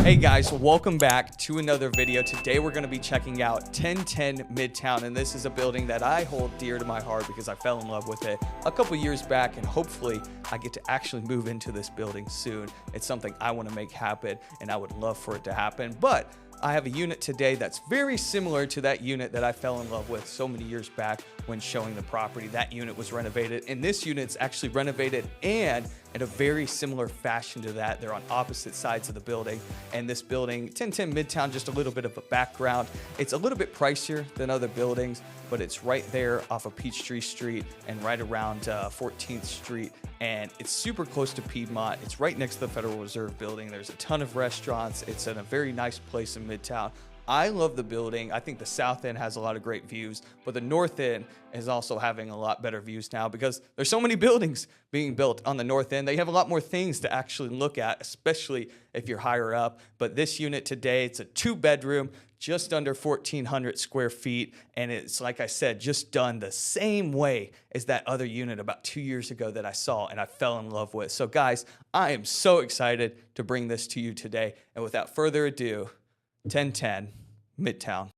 Hey guys, welcome back to another video. Today we're going to be checking out 1010 Midtown, and this is a building that I hold dear to my heart because I fell in love with it a couple years back, and hopefully I get to actually move into this building soon. It's something I want to make happen, and I would love for it to happen. But I have a unit today that's very similar to that unit that I fell in love with so many years back when showing the property. That unit was renovated, and this unit's actually renovated and in a very similar fashion to that. They're on opposite sides of the building, and this building, 1010 Midtown, just a little bit of a background. It's a little bit pricier than other buildings, but it's right there off of Peachtree Street and right around 14th Street, and it's super close to Piedmont. It's right next to the Federal Reserve building. There's a ton of restaurants. It's in a very nice place in Midtown. I love the building. I think the south end has a lot of great views, but the north end is also having a lot better views now because there's so many buildings being built on the north end. They have a lot more things to actually look at, especially if you're higher up. But this unit today, it's a 2-bedroom, just under 1,400 square feet. And it's, like I said, just done the same way as that other unit about 2 years ago that I saw and I fell in love with. So guys, I am so excited to bring this to you today. And without further ado, 1010 Midtown.